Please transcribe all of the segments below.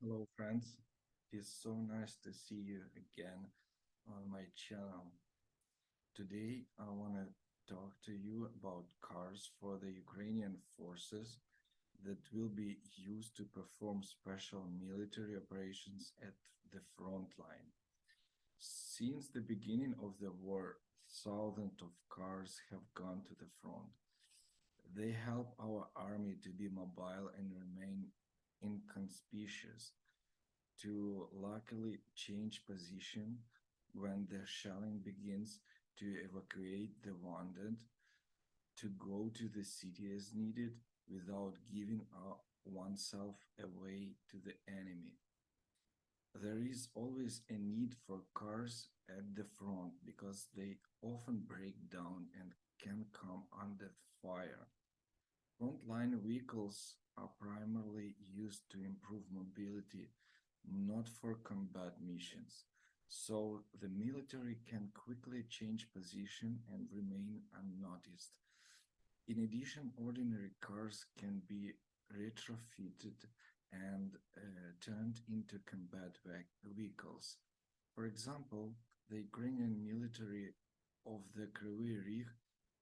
Hello, friends. It's so nice to see you again on my channel. Today, I want to talk to you about cars for the Ukrainian forces that will be used to perform special military operations at the front line. Since the beginning of the war, thousands of cars have gone to the front. They help our army to be mobile and remain inconspicuous, to luckily change position when the shelling begins, to evacuate the wounded, to go to the city as needed without giving oneself away to the enemy. There is always a need for cars at the front because they often break down and can come under fire. Frontline vehicles are primarily used to improve mobility, not for combat missions, so the military can quickly change position and remain unnoticed. In addition, ordinary cars can be retrofitted and turned into combat vehicles. For example, the Ukrainian military of the Kryvyi Rih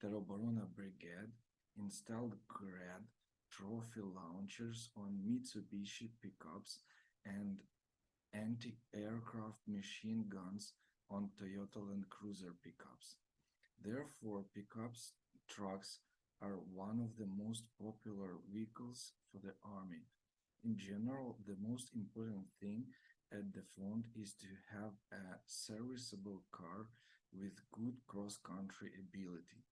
Teroborona Brigade installed Grad trophy launchers on Mitsubishi pickups and anti-aircraft machine guns on Toyota Land Cruiser pickups. Therefore, pickups trucks are one of the most popular vehicles for the army. In general, the most important thing at the front is to have a serviceable car with good cross-country ability.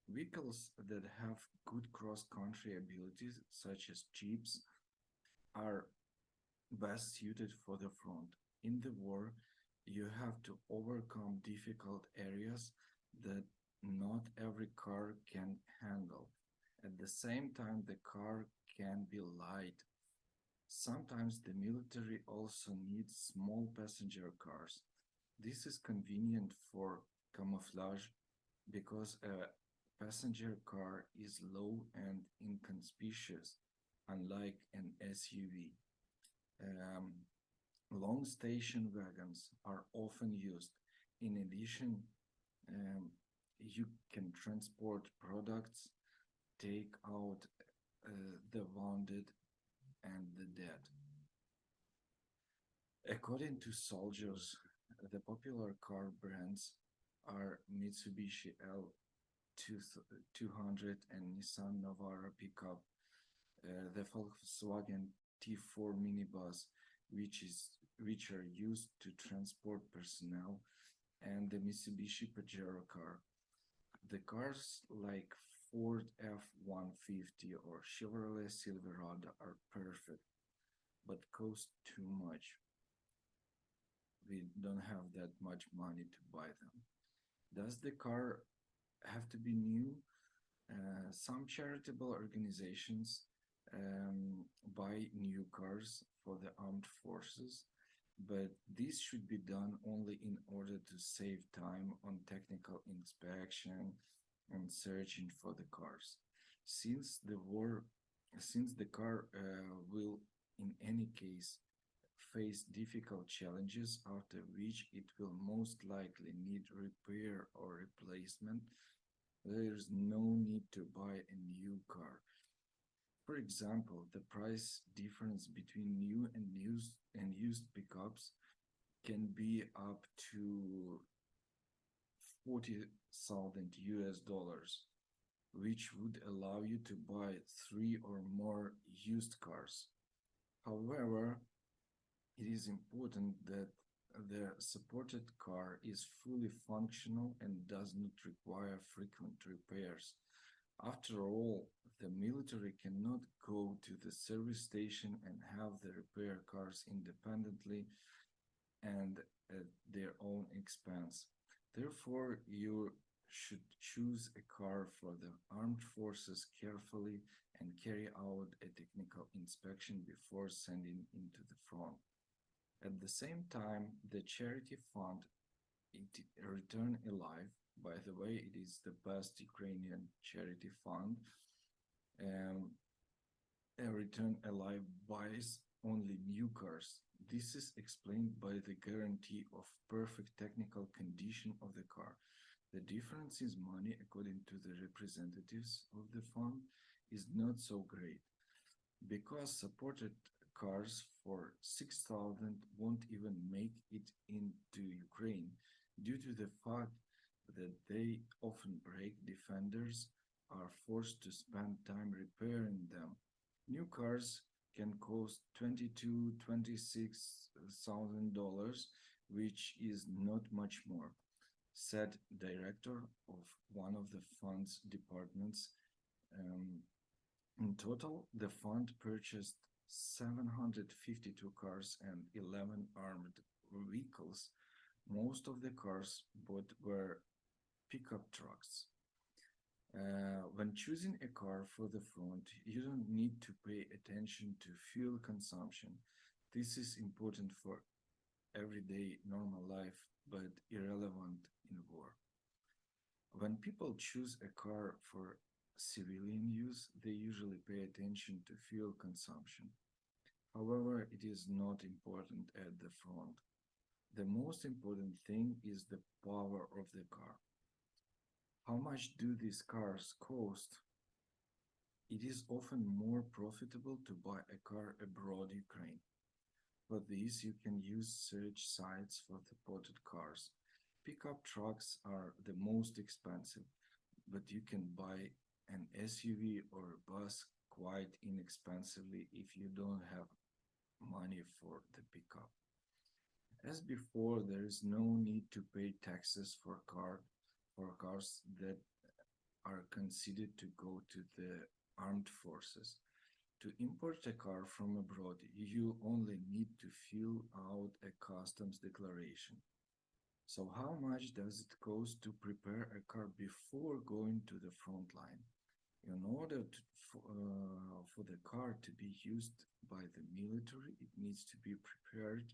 Vehicles that have good cross-country abilities, such as jeeps, are best suited for the front. In the war, you have to overcome difficult areas that not every car can handle. At the same time, the car can be light. Sometimes the military also needs small passenger cars. This is convenient for camouflage because a passenger car is low and inconspicuous, unlike an SUV. Um, Long station wagons are often used. In addition, um, you can transport products, take out the wounded and the dead. According to soldiers, the popular car brands are Mitsubishi L200 and Nissan Navara pickup, the Volkswagen T4 minibus, which are used to transport personnel, and the Mitsubishi Pajero car. The cars like Ford F-150 or Chevrolet Silverado are perfect, but cost too much. We don't have that much money to buy them. Does the car have to be new? Some charitable organizations buy new cars for the armed forces, but this should be done only in order to save time on technical inspection and searching for the cars. Since the war, since the car will in any case face difficult challenges after which it will most likely need repair or replacement, there is no need to buy a new car. For example, the price difference between new and used pickups can be up to 40,000 US dollars, which would allow you to buy three or more used cars. However, it is important that the supported car is fully functional and does not require frequent repairs. After all, the military cannot go to the service station and have the repair cars independently and at their own expense. Therefore, you should choose a car for the armed forces carefully and carry out a technical inspection before sending into the front. At the same time, the charity fund Return Alive, by the way, it is the best Ukrainian charity fund. Um, Return Alive buys only new cars. This is explained by the guarantee of perfect technical condition of the car. The difference in money, according to the representatives of the fund, is not so great because supported cars for 6,000 won't even make it into Ukraine due to the fact that they often break. Defenders are forced to spend time repairing them. New cars can cost 22, 26,000 dollars, which is not much more, said director of one of the fund's departments. Um, in total, the fund purchased 752 cars and 11 armored vehicles. Most of the cars bought were pickup trucks. When choosing a car for the front, you don't need to pay attention to fuel consumption. This is important for everyday normal life, but irrelevant in war. When people choose a car for civilian use, they usually pay attention to fuel consumption. However, it is not important at the front. The most important thing is the power of the car. How much do these cars cost? It is often more profitable to buy a car abroad Ukraine. For this, you can use search sites for supported cars. Pickup trucks are the most expensive, but you can buy an SUV or a bus quite inexpensively if you don't have money for the pickup. As before, there is no need to pay taxes for cars that are considered to go to the armed forces. To import a car from abroad, you only need to fill out a customs declaration. So how much does it cost to prepare a car before going to the front line? In order for the car to be used by the military, it needs to be prepared.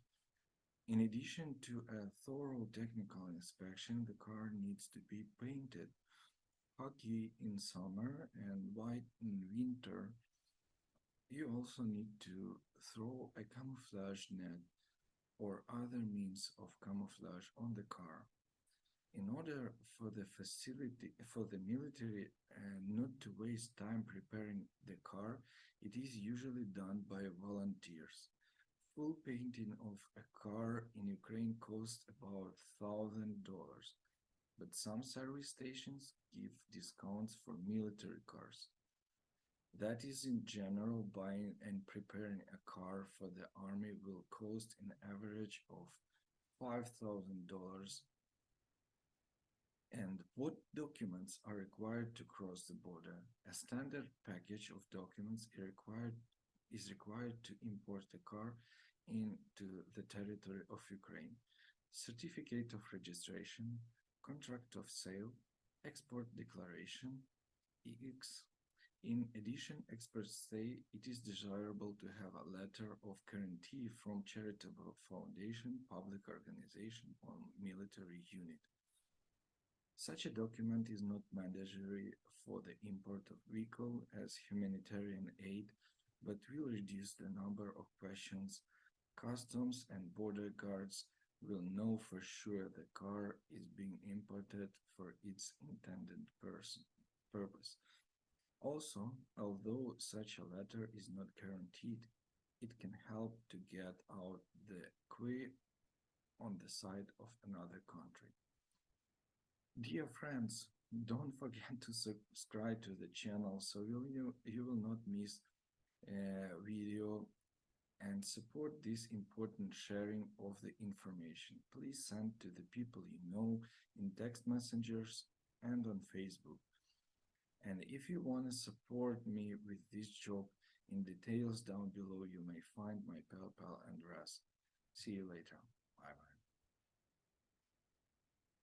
In addition to a thorough technical inspection, the car needs to be painted khaki in summer and white in winter. You also need to throw a camouflage net or other means of camouflage on the car. In order for the military not to waste time preparing the car, it is usually done by volunteers. Full painting of a car in Ukraine costs about $1,000, but some service stations give discounts for military cars. That is, in general, buying and preparing a car for the army will cost an average of $5,000. And what documents are required to cross the border? A standard package of documents is required to import the car into the territory of Ukraine. Certificate of registration, contract of sale, export declaration, EX. In addition, experts say it is desirable to have a letter of guarantee from charitable foundation, public organization, or military unit. Such a document is not mandatory for the import of vehicle as humanitarian aid, but will reduce the number of questions. Customs and border guards will know for sure the car is being imported for its intended purpose. Also, although such a letter is not guaranteed, it can help to get out the query on the side of another country. Dear friends, don't forget to subscribe to the channel so you will not miss a video and support this important sharing of the information. Please send to the people you know in text messengers and on Facebook. And if you want to support me with this job, in details down below you may find my PayPal address. See you later. Bye bye.